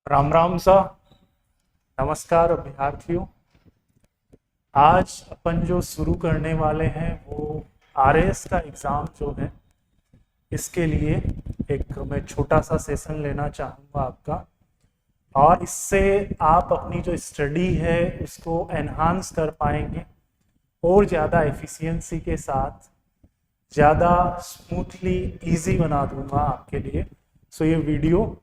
राम राम सा। नमस्कार अभ्यर्थियों। आज अपन जो शुरू करने वाले हैं वो आरएएस का एग्ज़ाम जो है इसके लिए एक मैं छोटा सा सेशन लेना चाहूँगा आपका, और इससे आप अपनी जो स्टडी है उसको एनहांस कर पाएंगे और ज़्यादा एफिशिएंसी के साथ ज़्यादा स्मूथली इजी बना दूंगा आपके लिए। सो ये वीडियो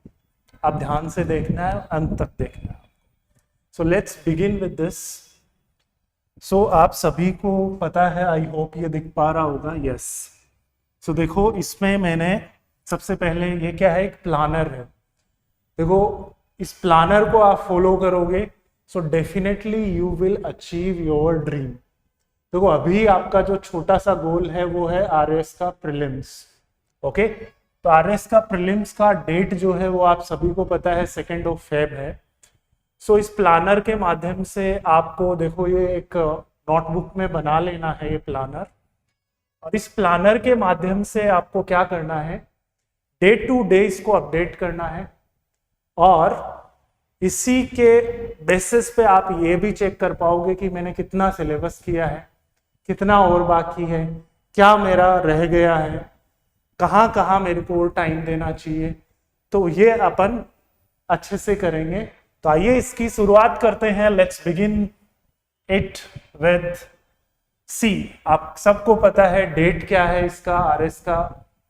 आप ध्यान से देखना है, अंत तक देखना है। So let's begin with this. So आप सभी को पता है, आई होप ये दिख पा रहा होगा, यस। सो देखो, इसमें मैंने सबसे पहले ये क्या है, एक प्लानर है। देखो, इस प्लानर को आप फॉलो करोगे so definitely you will achieve your dream. देखो, अभी आपका जो छोटा सा गोल है वो है आरएएस का प्रीलिम्स। ओके, तो आरएएस का प्रीलिम्स का डेट जो है वो आप सभी को पता है 2 Feb है। सो इस प्लानर के माध्यम से आपको, देखो, ये एक नोटबुक में बना लेना है ये प्लानर, और इस प्लानर के माध्यम से आपको क्या करना है, डे टू डे इसको अपडेट करना है। और इसी के बेसिस पे आप ये भी चेक कर पाओगे कि मैंने कितना सिलेबस किया है, कितना और बाकी है, क्या मेरा रह गया है, कहाँ कहाँ मेरे को और टाइम देना चाहिए। तो ये अपन अच्छे से करेंगे। तो आइए इसकी शुरुआत करते हैं। Let's begin it with C. आप सबको पता है डेट क्या है इसका, आरएस का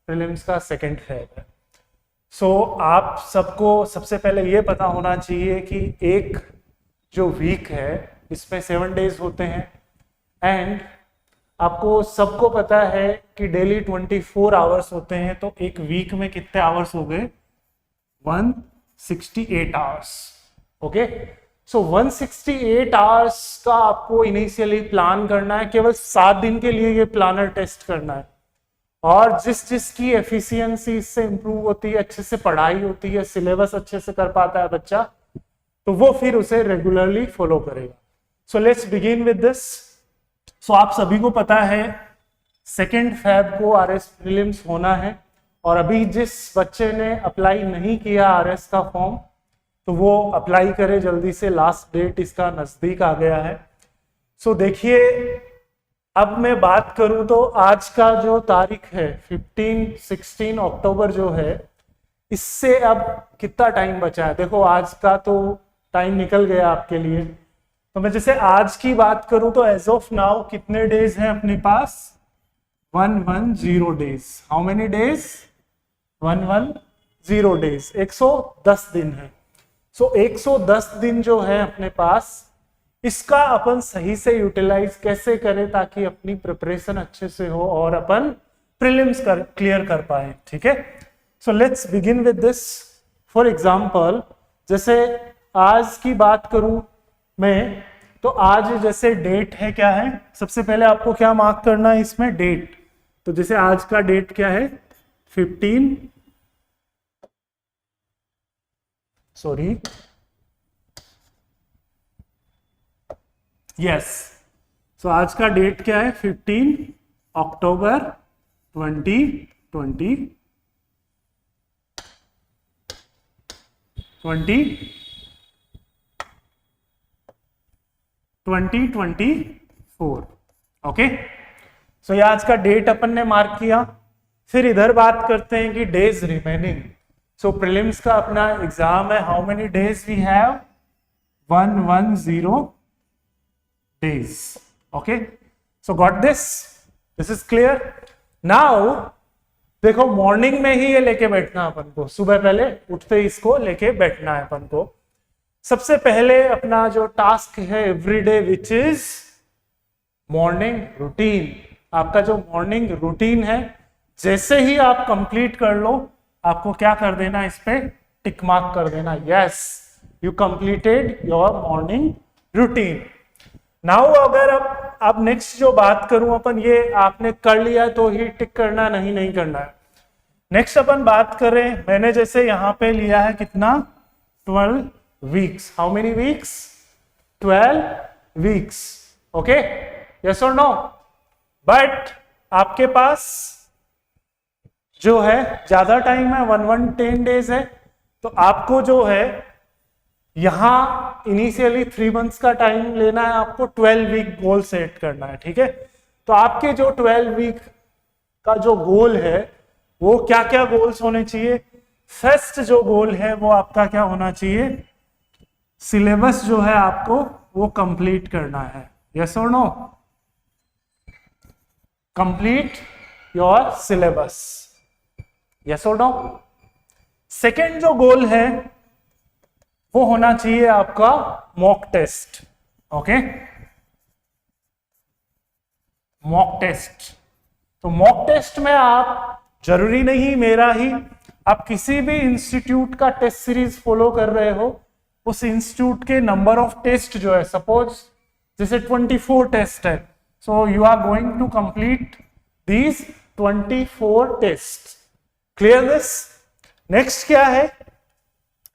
प्रीलिम्स का 2 Feb है। सो आप सबको सबसे पहले ये पता होना चाहिए कि एक जो वीक है इसमें 7 डेज होते हैं, एंड आपको सबको पता है कि डेली 24 आवर्स होते हैं। तो एक वीक में कितने आवर्स हो गए, 168 आवर्स। ओके, सो 168 आवर्स का आपको इनिशियली प्लान करना है। केवल 7 दिन के लिए ये प्लानर टेस्ट करना है, और जिसकी एफिशिएंसी इससे इंप्रूव होती है, अच्छे से पढ़ाई होती है, सिलेबस अच्छे से कर पाता है बच्चा, तो वो फिर उसे रेगुलरली फॉलो करेगा। So let's begin with this. So आप सभी को पता है 2 Feb को आरएस प्रीलिम्स होना है, और अभी जिस बच्चे ने अप्लाई नहीं किया आरएस का फॉर्म, तो वो अप्लाई करे जल्दी से, लास्ट डेट इसका नजदीक आ गया है। सो देखिए, अब मैं बात करूं तो आज का जो तारीख है 16 अक्टूबर जो है, इससे अब कितना टाइम बचा है। देखो, आज का तो टाइम निकल गया आपके लिए। तो मैं जैसे आज की बात करूं तो एज ऑफ नाउ कितने डेज हैं अपने पास, 110 days. How many days, 110 days, 110 दिन है। सो 110 दिन जो है अपने पास, इसका अपन सही से यूटिलाइज कैसे करें ताकि अपनी प्रिपरेशन अच्छे से हो और अपन प्रीलिम्स क्लियर कर पाए। ठीक है, so let's begin with this. For example, जैसे आज की बात करूं मैं, तो आज जैसे डेट है, क्या है, सबसे पहले आपको क्या मार्क करना है इसमें, डेट। तो जैसे आज का डेट क्या है, 15, सॉरी, यस। सो आज का डेट क्या है, 15 अक्टूबर 2024। ओके, सो ये आज का डेट अपन ने मार्क किया। फिर इधर बात करते हैं कि डेज रिमेनिंग। सो प्रीलिम्स का अपना एग्जाम है, how many days we have, 110 days. Okay, so got this is clear now। देखो, मॉर्निंग में ही ये लेके बैठना अपन को, सुबह पहले उठते ही इसको लेके बैठना है अपन को। सबसे पहले अपना जो टास्क है everyday, which is morning routine. आपका जो मॉर्निंग रूटीन है, जैसे ही आप कंप्लीट कर लो, आपको क्या कर देना, इस पे टिक मार्क कर देना, yes, you completed your morning routine. Now अगर अब नेक्स्ट जो बात करूं अपन, ये आपने कर लिया तो ही टिक करना, नहीं करना है। नेक्स्ट अपन बात करें, मैंने जैसे यहां पे लिया है कितना, 12 weeks. How many weeks, 12 weeks. Okay, yes और नो। बट आपके पास जो है ज्यादा टाइम है, 110 डेज है, तो आपको जो है यहां इनिशियली 3 मंथ्स का टाइम लेना है आपको, 12 वीक गोल सेट करना है, ठीक है। तो आपके जो 12 वीक का जो गोल है वो क्या क्या गोल्स होने चाहिए। फर्स्ट जो गोल है वो आपका क्या होना चाहिए, सिलेबस जो है आपको वो कंप्लीट करना है। यस और no, complete your syllabus, yes और नो। सेकेंड जो गोल है वो होना चाहिए आपका mock test, okay, mock test. तो मॉक टेस्ट में आप, जरूरी नहीं मेरा ही, आप किसी भी इंस्टीट्यूट का टेस्ट सीरीज फॉलो कर रहे हो, उस इंस्टीट्यूट के नंबर ऑफ टेस्ट जो है, सपोज जैसे 24 टेस्ट है, so you are going to complete these 24 test. Clear this. Next क्या है,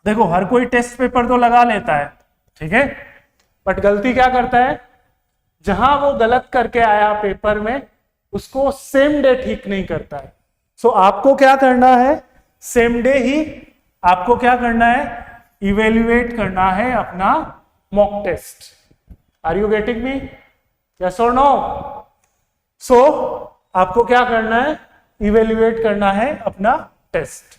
देखो हर कोई टेस्ट पेपर तो लगा लेता है, ठीक है, बट गलती क्या करता है, जहां वो गलत करके आया पेपर में उसको सेम डे ठीक नहीं करता है। सो आपको क्या करना है, सेम डे ही आपको क्या करना है, इवेल्युएट करना है अपना mock test. Are you getting me, yes और नो। सो आपको क्या करना है, इवेल्युएट करना है अपना टेस्ट।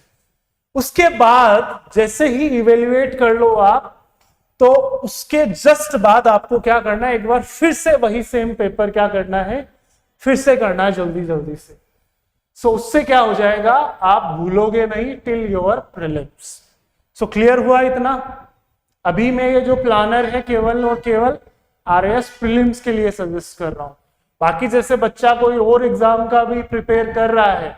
उसके बाद जैसे ही इवेल्युएट कर लो आप, तो उसके जस्ट बाद आपको क्या करना है, एक बार फिर से वही सेम पेपर क्या करना है, फिर से करना है जल्दी जल्दी से। सो उससे क्या हो जाएगा, आप भूलोगे नहीं till your prelims. So clear हुआ इतना। अभी मैं ये जो प्लानर है केवल और केवल आरएएस प्रीलिम्स के लिए सजेस्ट कर रहा हूं। बाकी जैसे बच्चा कोई और एग्जाम का भी प्रिपेयर कर रहा है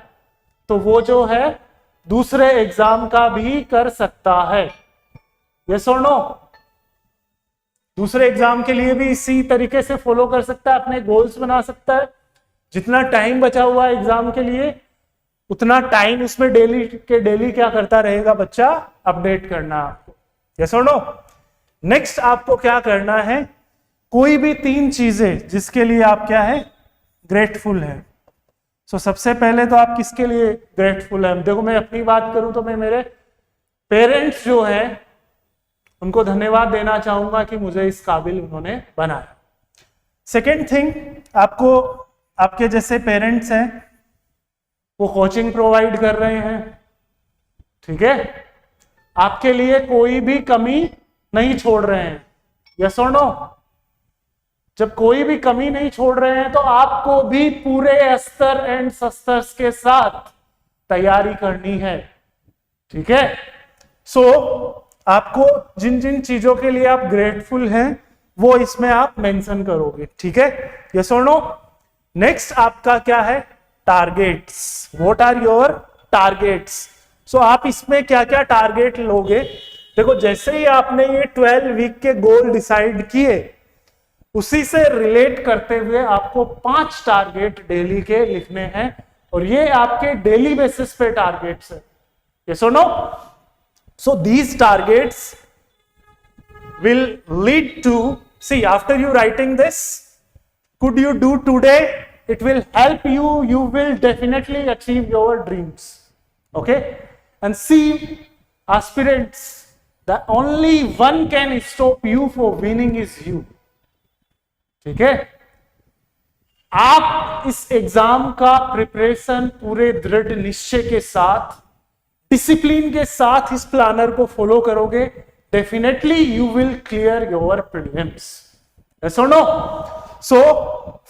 तो वो जो है दूसरे एग्जाम का भी कर सकता है, यस और नो। दूसरे एग्जाम के लिए भी इसी तरीके से फॉलो कर सकता है, अपने गोल्स बना सकता है। जितना टाइम बचा हुआ है एग्जाम के लिए उतना टाइम उसमें डेली के डेली क्या करता रहेगा बच्चा, अपडेट करना आपको, यस और नो। नेक्स्ट आपको क्या करना है, कोई भी 3 चीजें जिसके लिए आप क्या है, ग्रेटफुल है। सो सबसे पहले तो आप किसके लिए ग्रेटफुल है, देखो मैं अपनी बात करूं तो मैं मेरे पेरेंट्स जो है उनको धन्यवाद देना चाहूंगा कि मुझे इस काबिल उन्होंने बनाया। सेकेंड थिंग, आपको आपके जैसे पेरेंट्स हैं वो कोचिंग प्रोवाइड कर रहे हैं, ठीक है, आपके लिए कोई भी कमी नहीं छोड़ रहे हैं, यस और नो। जब कोई भी कमी नहीं छोड़ रहे हैं तो आपको भी पूरे अस्तर एंड शस्त्र के साथ तैयारी करनी है, ठीक है। सो आपको जिन जिन चीजों के लिए आप ग्रेटफुल हैं वो इसमें आप मेंशन करोगे, ठीक है, यस और नो। नेक्स्ट आपका क्या है, targets. What are your targets. So आप इसमें क्या क्या टारगेट लोगे, देखो जैसे ही आपने ये 12 वीक के गोल डिसाइड किए उसी से रिलेट करते हुए आपको 5 टारगेट डेली के लिखने हैं और ये आपके डेली बेसिस पे टारगेट्स है, यस और no. So these targets will lead to, see after you writing this, could you do today, it will help you, you will definitely achieve your dreams, okay. And see aspirants, the only one can stop you for winning is you, ठीक है। आप इस exam का preparation पूरे दृढ़ निश्चय के साथ, डिसिप्लिन के साथ इस प्लानर को फॉलो करोगे, definitely you will clear your prelims, yes और नो। सो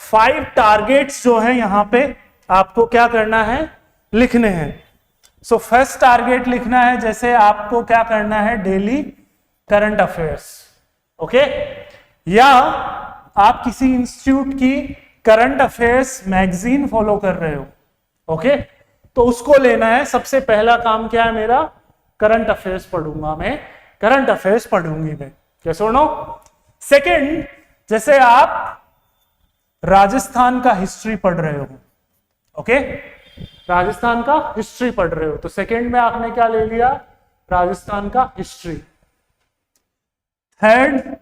5 टारगेट्स जो है यहां पे आपको क्या करना है, लिखने हैं। सो फर्स्ट टारगेट लिखना है, जैसे आपको क्या करना है, डेली करंट अफेयर्स, ओके, या आप किसी इंस्टीट्यूट की करंट अफेयर्स मैगजीन फॉलो कर रहे हो, ओके, तो उसको लेना है। सबसे पहला काम क्या है मेरा, करंट अफेयर्स पढ़ूंगा मैं, करंट अफेयर्स पढ़ूंगी मैं, क्या सुनो। सेकंड, जैसे आप राजस्थान का हिस्ट्री पढ़ रहे हो, ओके, राजस्थान का हिस्ट्री पढ़ रहे हो, तो सेकंड में आपने क्या ले लिया, राजस्थान का हिस्ट्री। थर्ड,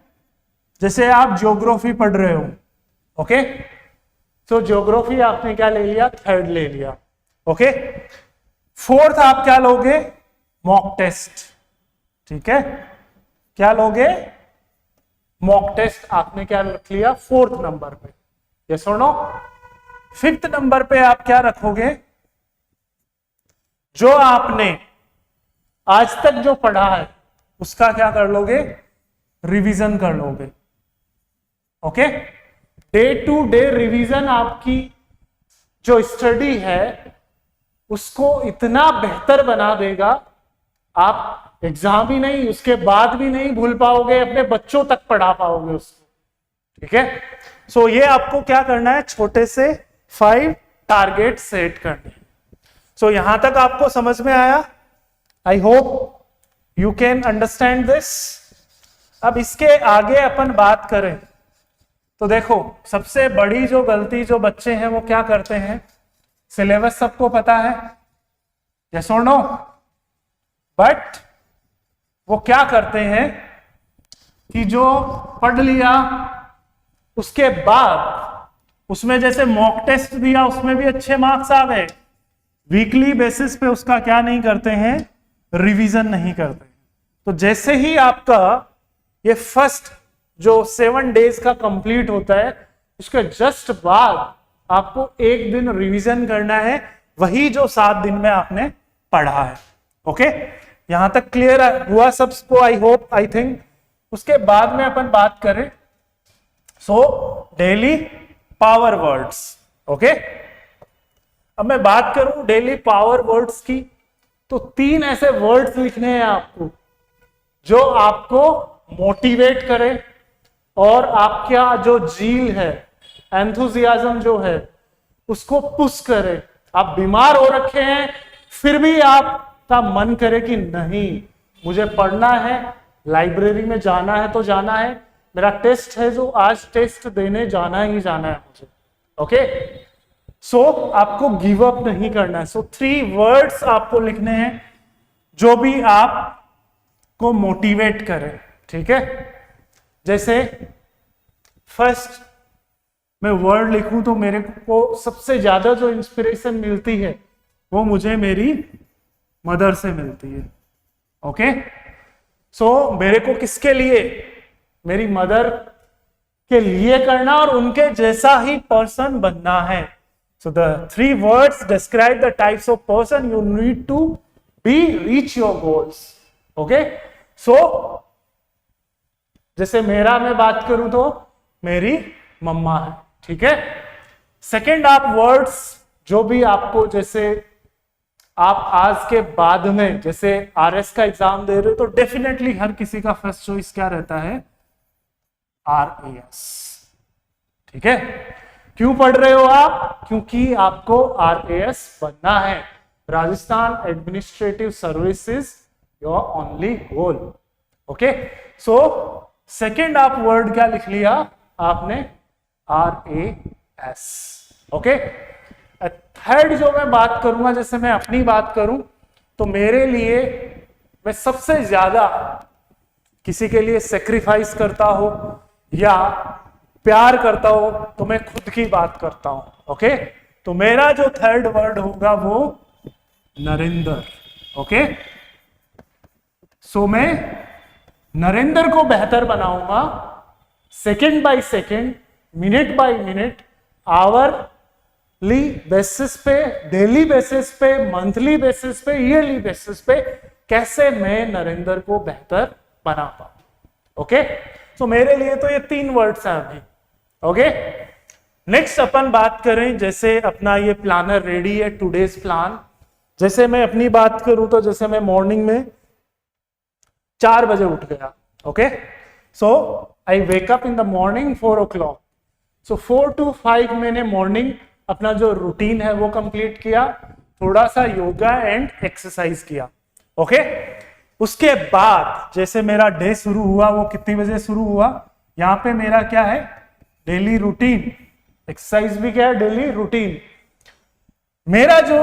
जैसे आप ज्योग्राफी पढ़ रहे हो, ओके, तो ज्योग्राफी आपने क्या ले लिया, थर्ड ले लिया, ओके। फोर्थ आप क्या लोगे, मॉक टेस्ट, ठीक है, क्या लोगे? मॉक टेस्ट आपने क्या रख लिया? 4th नंबर पे। यस और नो? 5th नंबर पे आप क्या रखोगे? जो आपने आज तक जो पढ़ा है उसका क्या कर लोगे? रिवीजन कर लोगे। Okay? Day to day revision आपकी जो स्टडी है उसको इतना बेहतर बना देगा, आप एग्जाम ही नहीं उसके बाद भी नहीं भूल पाओगे, अपने बच्चों तक पढ़ा पाओगे उसको। ठीक है? सो ये आपको क्या करना है? छोटे से 5 टारगेट सेट करने। सो यहां तक आपको समझ में आया? I hope you can understand this. अब इसके आगे अपन बात करें तो देखो, सबसे बड़ी जो गलती जो बच्चे हैं वो क्या करते हैं? सिलेबस सबको पता है, यस और नो? बट वो क्या करते हैं कि जो पढ़ लिया उसके बाद उसमें जैसे मॉक टेस्ट दिया उसमें भी अच्छे मार्क्स आ गए, वीकली बेसिस पे उसका क्या नहीं करते हैं? रिवीजन नहीं करते। तो जैसे ही आपका ये फर्स्ट जो 7 डेज का कंप्लीट होता है उसके जस्ट बाद आपको एक दिन रिवीजन करना है, वही जो 7 दिन में आपने पढ़ा है। ओके? यहां तक क्लियर हुआ सबको? I hope, I think. उसके बाद में अपन बात करें so daily power words. Okay? अब मैं बात करूं डेली पावर वर्ड्स की, तो 3 ऐसे वर्ड्स लिखने हैं आपको जो आपको मोटिवेट करे और आपका जो जील है, एंथुजियाज्म जो है उसको पुश करे। आप बीमार हो रखे हैं फिर भी आपका मन करे कि नहीं मुझे पढ़ना है, लाइब्रेरी में जाना है तो जाना है, मेरा टेस्ट है जो आज टेस्ट देने जाना ही जाना है मुझे। ओके? सो आपको गिव अप नहीं करना है। सो 3 वर्ड्स आपको लिखने हैं जो भी आपको मोटिवेट करे। ठीक है? जैसे फर्स्ट मैं वर्ड लिखूं तो मेरे को सबसे ज्यादा जो इंस्पिरेशन मिलती है वो मुझे मेरी मदर से मिलती है। ओके? सो मेरे को किसके लिए? मेरी मदर के लिए करना और उनके जैसा ही पर्सन बनना है। So the 3 words describe the types of person you need to be reach your goals. Okay? So जैसे मेरा मैं बात करूं तो मेरी मम्मा है। ठीक है? सेकंड आप वर्ड्स जो भी आपको, जैसे आप आज के बाद में जैसे आरएस का एग्जाम दे रहे हो तो डेफिनेटली हर किसी का फर्स्ट चॉइस क्या रहता है? आरएएस। ठीक है? क्यों पढ़ रहे हो आप? क्योंकि आपको आरएएस बनना है। Rajasthan administrative services your only goal. Okay? So second आप वर्ड क्या लिख लिया आपने? आरएएस। ओके? थर्ड जो मैं बात करूंगा, जैसे मैं अपनी बात करूं तो मेरे लिए मैं सबसे ज्यादा किसी के लिए सेक्रीफाइस करता हो या प्यार करता हो तो मैं खुद की बात करता हूं। ओके? तो मेरा जो थर्ड वर्ड होगा वो नरेंद्र। ओके? सो मैं नरेंद्र को बेहतर बनाऊंगा second by second, minute by minute, hourly basis पे, डेली बेसिस पे, मंथली बेसिस पे, ईयरली बेसिस पे कैसे मैं नरेंद्र को बेहतर बना पाऊं। ओके? तो मेरे लिए तो ये 3 वर्ड्स हैं अभी। ओके? नेक्स्ट अपन बात करें, जैसे अपना ये प्लानर रेडी है, टुडेज प्लान। जैसे मैं अपनी बात करूं तो जैसे मैं मॉर्निंग में 4 बजे उठ गया। Okay? So I wake up in the morning 4 o'clock। So 4 to 5 मैंने मॉर्निंग अपना जो रूटीन है वो कंप्लीट किया, थोड़ा सा योगा एंड एक्सरसाइज किया। ओके? उसके बाद जैसे मेरा डे शुरू हुआ, वो कितनी बजे शुरू हुआ? यहां पे मेरा क्या है? Daily routine. एक्सरसाइज भी क्या है? Daily routine. मेरा जो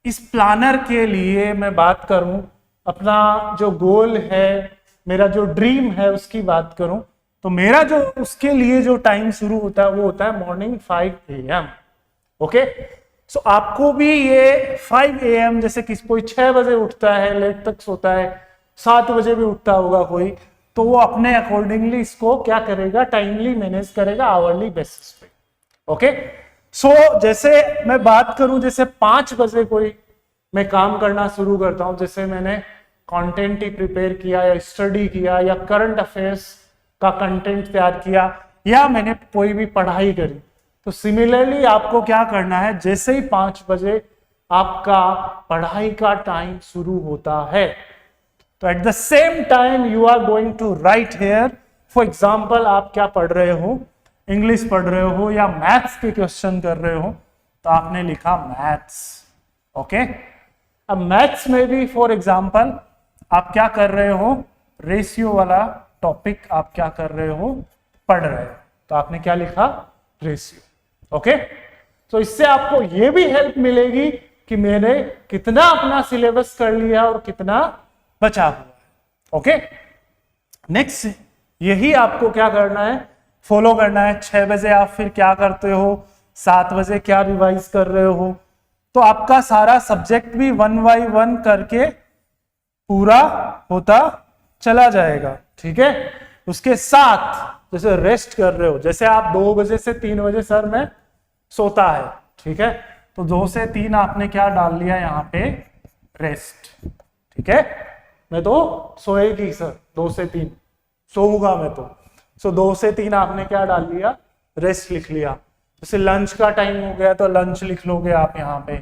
इस प्लानर के लिए मैं बात करूं, अपना जो गोल है, मेरा जो ड्रीम है उसकी बात करूं तो मेरा जो उसके लिए जो टाइम शुरू होता है वो होता है मॉर्निंग 5 AM। ओके? सो आपको भी ये 5 AM, जैसे किस कोई 6 बजे उठता है, लेट तक सोता है, 7 बजे भी उठता होगा कोई, तो वो अपने अकॉर्डिंगली इसको क्या करेगा, टाइमली मैनेज करेगा आवरली बेसिस पे। ओके, सो जैसे मैं बात करूं, जैसे 5 बजे कोई मैं काम करना शुरू करता हूं, जैसे मैंने कंटेंट ही प्रिपेयर किया या स्टडी किया या करंट अफेयर्स का कंटेंट तैयार किया या मैंने कोई भी पढ़ाई करी, तो सिमिलरली आपको क्या करना है, जैसे ही 5 बजे आपका पढ़ाई का टाइम शुरू होता है, तो at the same time you are going to write here. For example आप क्या पढ़ रहे हो, इंग्लिश पढ़ रहे हो या मैथ्स के क्वेश्चन कर रहे हो, तो आपने लिखा मैथ्स। ओके, अब मैथ्स में भी फॉर एग्जाम्पल आप क्या कर रहे हो, रेशियो वाला टॉपिक आप क्या कर रहे हो, पढ़ रहे हो, तो आपने क्या लिखा, रेशियो। ओके, तो इससे आपको यह भी हेल्प मिलेगी कि मैंने कितना अपना सिलेबस कर लिया और कितना बचा हुआ है। ओके, नेक्स्ट यही आपको क्या करना है, फॉलो करना है। 6 बजे आप फिर क्या करते हो, 7 बजे क्या रिवाइज कर रहे हो, तो आपका सारा सब्जेक्ट भी 1 बाय 1 करके पूरा होता चला जाएगा। ठीक है, उसके साथ जैसे रेस्ट कर रहे हो, जैसे आप 2 बजे से 3 बजे सर मैं सोता है, ठीक है, तो 2 से 3 आपने क्या डाल लिया यहाँ पे, रेस्ट। ठीक है, मैं तो सोएगी सर 2 से 3 सोऊंगा मैं तो, सो 2 से 3 आपने क्या डाल लिया, रेस्ट लिख लिया। जैसे लंच का टाइम हो गया तो लंच लिख लोगे आप यहाँ पे।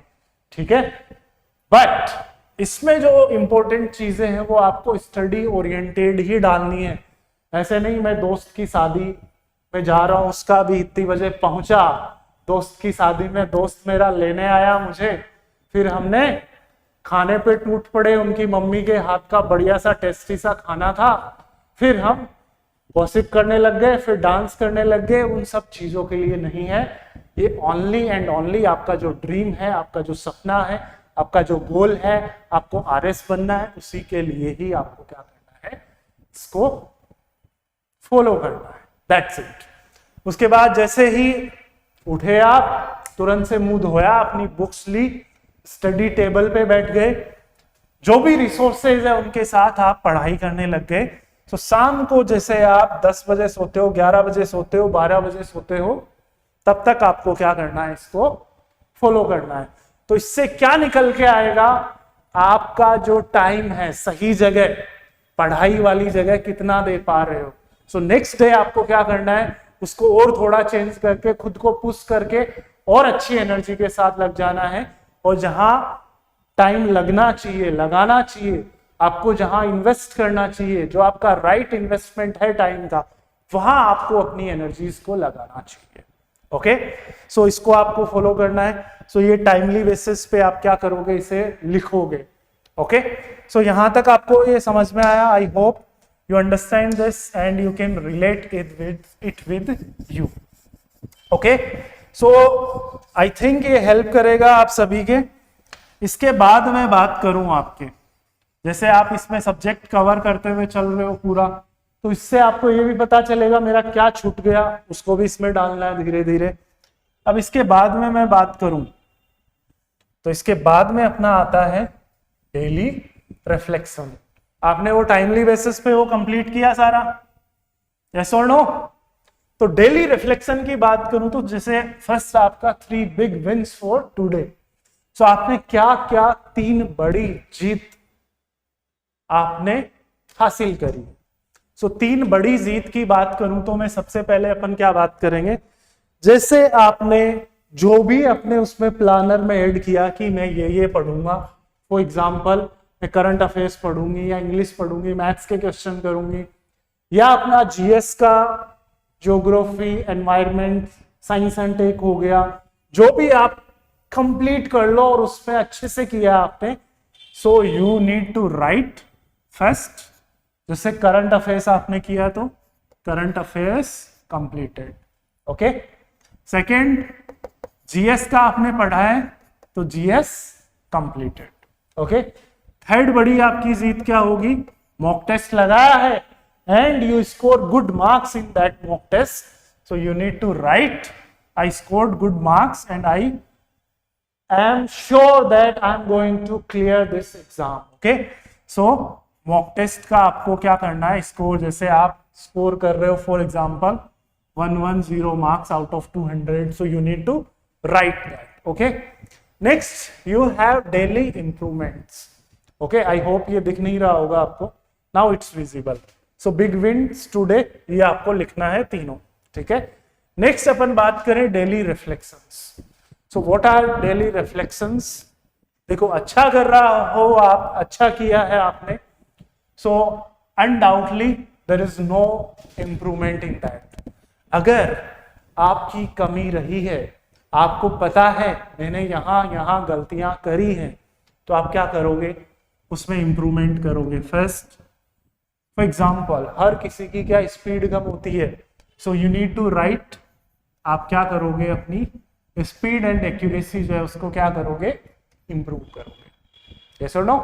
ठीक है, बट इसमें जो इंपॉर्टेंट चीजें हैं वो आपको स्टडी ओरिएंटेड ही डालनी है। ऐसे नहीं मैं दोस्त की शादी में जा रहा हूं, उसका भी इतनी बजे पहुंचा, दोस्त की शादी में दोस्त मेरा लेने आया मुझे, फिर हमने खाने पे टूट पड़े, उनकी मम्मी के हाथ का बढ़िया सा टेस्टी सा खाना था, फिर हम गॉसिप करने लग गए, फिर डांस करने लग गए। उन सब चीजों के लिए नहीं है ये, ओनली एंड ओनली आपका जो ड्रीम है, आपका जो सपना है, आपका जो गोल है, आपको आरएस बनना है, उसी के लिए ही आपको क्या करना है, इसको फॉलो करना है। That's it. उसके बाद जैसे ही उठे आप, तुरंत से मुंह धोया, अपनी बुक्स ली, स्टडी टेबल पे बैठ गए, जो भी रिसोर्सेज है उनके साथ आप पढ़ाई करने लग गए। तो शाम को जैसे आप 10 बजे सोते हो, 11 बजे सोते हो, 12 बजे सोते हो, तब तक आपको क्या करना है, इसको फॉलो करना है। तो इससे क्या निकल के आएगा, आपका जो टाइम है सही जगह, पढ़ाई वाली जगह कितना दे पा रहे हो। सो नेक्स्ट डे आपको क्या करना है, उसको और थोड़ा चेंज करके, खुद को पुश करके और अच्छी एनर्जी के साथ लग जाना है। और जहां टाइम लगना चाहिए, लगाना चाहिए, आपको जहां इन्वेस्ट करना चाहिए, जो आपका राइट इन्वेस्टमेंट है टाइम का, वहां आपको अपनी एनर्जीज को लगाना चाहिए। ओके, सो इसको आपको फॉलो करना है। सो ये टाइमली बेसिस पे आप क्या करोगे, इसे लिखोगे। ओके, सो यहां तक आपको ये समझ में आया। I hope you understand this and you can relate it with you. Okay, so I think ये हेल्प करेगा आप सभी के। इसके बाद मैं बात करूं आपके, जैसे आप इसमें सब्जेक्ट कवर करते हुए चल रहे हो पूरा, तो इससे आपको ये भी पता चलेगा मेरा क्या छूट गया, उसको भी इसमें डालना है धीरे धीरे। अब इसके बाद में मैं बात करूं, तो इसके बाद में अपना आता है डेली रिफ्लेक्शन। आपने वो टाइमली बेसिस पे वो कंप्लीट किया सारा, यस और नो? तो डेली रिफ्लेक्शन की बात करूं तो जैसे फर्स्ट आपका 3 बिग विन्स फॉर टुडे। सो आपने क्या क्या 3 बड़ी जीत आपने हासिल करी। सो 3 बड़ी जीत की बात करूं तो मैं सबसे पहले अपन क्या बात करेंगे, जैसे आपने जो भी अपने उसमें प्लानर में ऐड किया कि मैं ये पढ़ूंगा, फॉर एग्जाम्पल मैं करंट अफेयर्स पढ़ूंगी या इंग्लिश पढ़ूंगी, मैथ्स के क्वेश्चन करूंगी, या अपना जीएस का geography, environment, science and tech हो गया, जो भी आप कंप्लीट कर लो और उसमें अच्छे से किया आपने। So you need to write first, जैसे करंट अफेयर्स आपने किया तो current affairs completed. Okay, second GS का आपने पढ़ा है तो जीएस कंप्लीटेड। ओके, थर्ड बड़ी आपकी जीत क्या होगी, मॉक टेस्ट लगाया है and you score good marks in that mock test. So you need to write I scored good marks and I am sure that I'm going to clear this exam. Okay, so mock test का आपको क्या करना है, score जैसे आप score कर रहे हो for example 110 marks out of 200, so you need to write that. Okay, next you have daily improvements. Okay, I hope ये दिख नहीं रहा होगा आपको. Now it's visible. So big wins today, ये आपको लिखना है तीनों. ठीक है, नेक्स्ट अपन बात करें daily reflections. So what are daily reflections? देखो, अच्छा कर रहा हो आप, अच्छा किया है आपने, so undoubtedly there is no improvement in that. अगर आपकी कमी रही है, आपको पता है मैंने यहाँ गलतियां करी हैं, तो आप क्या करोगे, उसमें इंप्रूवमेंट करोगे. फर्स्ट फॉर एग्जाम्पल, हर किसी की क्या स्पीड कम होती है, so you need to write. आप क्या करोगे, अपनी स्पीड एंड एक्यूरेसी जो है उसको क्या करोगे, इंप्रूव करोगे. यस और नो?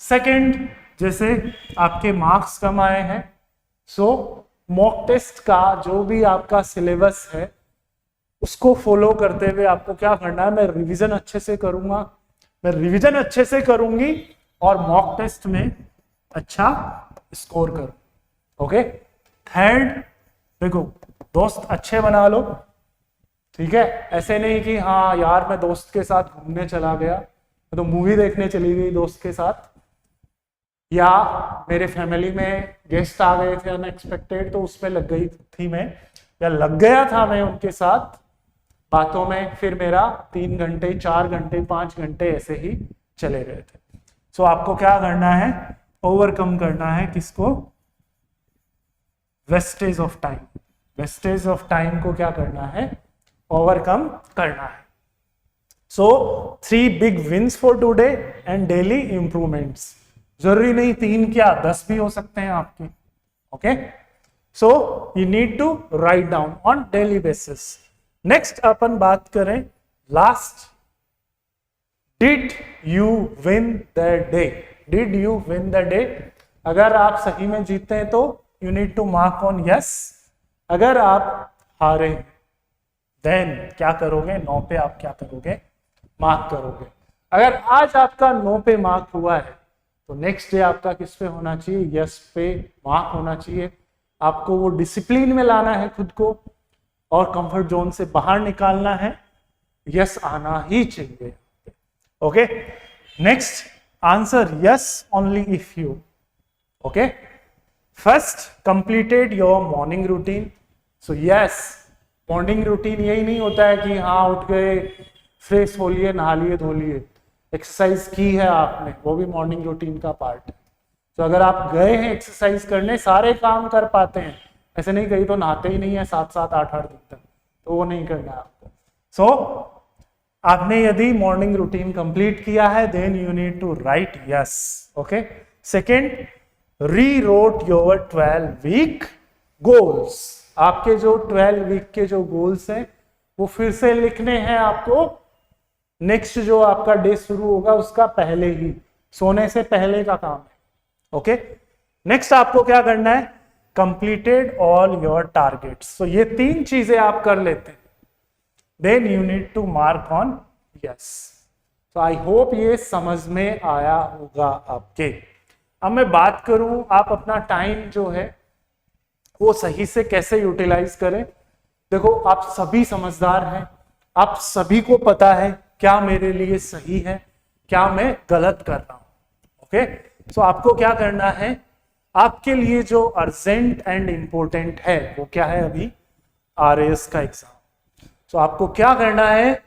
सेकंड, जैसे आपके मार्क्स कम आए हैं, सो मॉक टेस्ट का जो भी आपका सिलेबस है उसको फॉलो करते हुए आपको क्या करना है, मैं रिवीजन अच्छे से करूंगा, मैं रिवीजन अच्छे से करूंगी और मॉक टेस्ट में अच्छा स्कोर करूं. ओके. थर्ड, देखो दोस्त अच्छे बना लो. ठीक है, ऐसे नहीं कि हाँ यार मैं दोस्त के साथ घूमने चला गया, तो मूवी देखने चली गई दोस्त के साथ, या मेरे फैमिली में गेस्ट आ गए थे अनएक्सपेक्टेड तो उसमें लग गई थी मैं, या लग गया था मैं उनके साथ बातों में, फिर मेरा 3 घंटे 4 घंटे 5 घंटे ऐसे ही चले गए थे. सो आपको क्या करना है, ओवरकम करना है किसको, wastage of time. Wastage of time को क्या करना है, ओवरकम करना है. सो 3 big wins for today and daily improvements. जरूरी नहीं 3 क्या 10 भी हो सकते हैं आपके. Okay, so you need to write down on daily basis. Next अपन बात करें last, did you win the day. Did you win the day? अगर आप सही में जीते हैं तो you need to mark on yes. अगर आप हारे देन क्या करोगे, 9 पे आप क्या करोगे, मार्क करोगे. अगर आज आपका 9 पे मार्क हुआ है तो नेक्स्ट डे आपका किस पे होना चाहिए, यस पे मार्क होना चाहिए. आपको वो डिसिप्लिन में लाना है खुद को और कंफर्ट जोन से बाहर निकालना है. यस आना ही चाहिए. Okay, next answer yes only if you. Okay, first completed your morning routine. So yes, morning routine यही नहीं होता है कि हाँ उठ गए, फ्रेश हो लिए, नहा लिए, धो लिए, एक्सरसाइज की है आपने, वो भी मॉर्निंग रूटीन का पार्ट है. तो अगर आप गए हैं एक्सरसाइज करने, सारे काम कर पाते हैं, ऐसे नहीं कहीं तो नहाते ही नहीं है 7-7 8-8 दिन तक, तो वो नहीं करना है आपको. सो आपने यदि मॉर्निंग रूटीन कंप्लीट किया है then you need to write yes. Okay. Second, reroute your 12 week goals. आपके जो 12 वीक के जो गोल्स हैं वो फिर से लिखने हैं आपको. नेक्स्ट जो आपका डे शुरू होगा उसका पहले ही, सोने से पहले का काम है. ओके, नेक्स्ट आपको क्या करना है, completed all your targets. So ये 3 चीजें आप कर लेते हैं then you need to mark on yes. तो आई होप ये समझ में आया होगा आपके. अब मैं बात करूं आप अपना टाइम जो है वो सही से कैसे यूटिलाइज करें. देखो आप सभी समझदार हैं, आप सभी को पता है क्या मेरे लिए सही है, क्या मैं गलत कर रहा हूं. ओके, सो आपको क्या करना है, आपके लिए जो अर्जेंट एंड इंपॉर्टेंट है वो क्या है, अभी आरएएस का एग्जाम. सो आपको क्या करना है,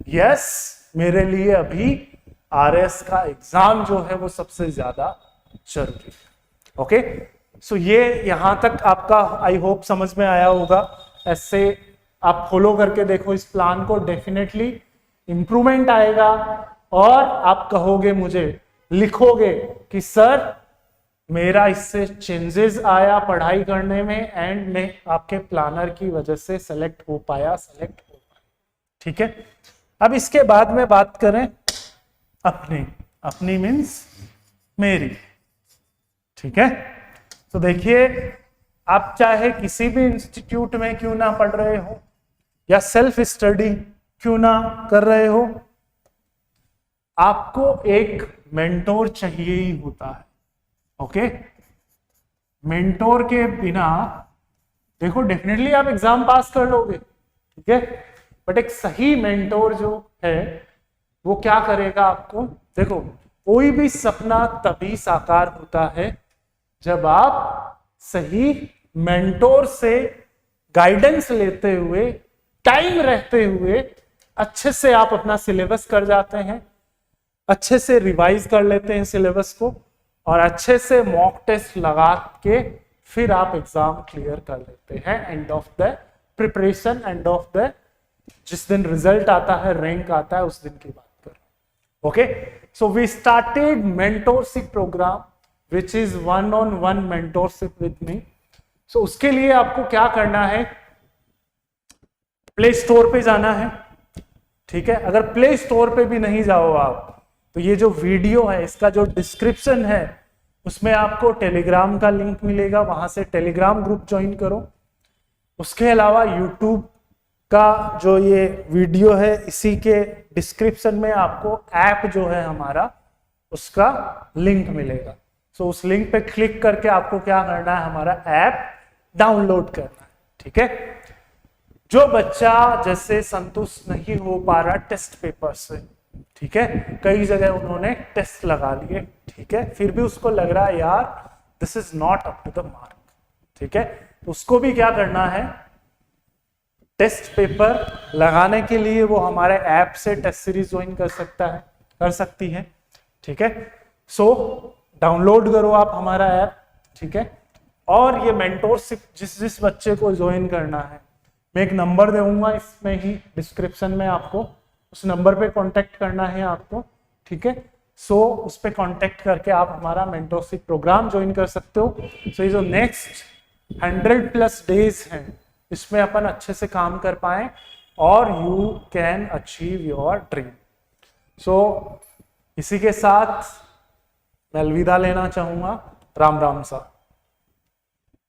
यस मेरे लिए अभी आरएएस का एग्जाम जो है वो सबसे ज्यादा जरूरी है. ओके, सो ये यहां तक आपका आई होप समझ में आया होगा. ऐसे आप फॉलो करके देखो इस प्लान को, डेफिनेटली इंप्रूवमेंट आएगा और आप कहोगे मुझे, लिखोगे कि सर मेरा इससे चेंजेस आया पढ़ाई करने में एंड मैं आपके प्लानर की वजह से सेलेक्ट हो पाया. ठीक है. अब इसके बाद में बात करें अपनी मीन्स मेरी. ठीक है, तो देखिए आप चाहे किसी भी इंस्टीट्यूट में क्यों ना पढ़ रहे हो या सेल्फ स्टडी क्यों ना कर रहे हो, आपको एक मेंटोर चाहिए ही होता है. ओके, मेंटोर के बिना देखो डेफिनेटली आप एग्जाम पास कर लोगे, ठीक है, बट एक सही मेंटोर जो है वो क्या करेगा आपको, देखो कोई भी सपना तभी साकार होता है जब आप सही मेंटोर से गाइडेंस लेते हुए, टाइम रहते हुए अच्छे से आप अपना सिलेबस कर जाते हैं, अच्छे से रिवाइज कर लेते हैं सिलेबस को, और अच्छे से मॉक टेस्ट लगा के फिर आप एग्जाम क्लियर कर लेते हैं। End of the preparation, end of the जिस दिन रिजल्ट आता है, रैंक आता है, उस दिन की बात कर रहे हैं। Okay, so we started mentorship programme which is 1-on-1 mentorship with me. So उसके लिए आपको क्या करना है, प्ले स्टोर पे जाना है, ठीक है। अगर प्ले स्टोर पे भी नहीं जाओ आप, तो ये जो वीडियो है इसका जो डिस्क्रिप्शन है उसमें आपको टेलीग्राम का लिंक मिलेगा, वहां से टेलीग्राम ग्रुप ज्वाइन करो। उसके अलावा यूट्यूब का जो ये वीडियो है इसी के डिस्क्रिप्शन में आपको ऐप जो है हमारा उसका लिंक मिलेगा। सो उस लिंक पे क्लिक करके आपको क्या करना है, हमारा ऐप डाउनलोड करना है, ठीक है। जो बच्चा जैसे संतुष्ट नहीं हो पा रहा टेस्ट पेपर से, ठीक है, कई जगह उन्होंने टेस्ट लगा लिए, ठीक है, फिर भी उसको लग रहा है यार this is not up to the mark, ठीक है, तो उसको भी क्या करना है, टेस्ट पेपर लगाने के लिए वो हमारे ऐप से टेस्ट सीरीज ज्वाइन कर सकती है, ठीक है। सो डाउनलोड करो आप हमारा ऐप, ठीक है। और ये मेंटोरशिप जिस बच्चे को ज्वाइन करना है, मैं एक नंबर दूंगा इसमें ही डिस्क्रिप्शन में, आपको उस नंबर पे कांटेक्ट करना है आपको, ठीक है। सो उस पे कांटेक्ट करके आप हमारा मेंटोरशिप प्रोग्राम ज्वाइन कर सकते हो। सो ये जो नेक्स्ट 100+ डेज हैं इसमें अपन अच्छे से काम कर पाए और you can achieve your dream. So इसी के साथ मैं अलविदा लेना चाहूंगा। राम राम सा।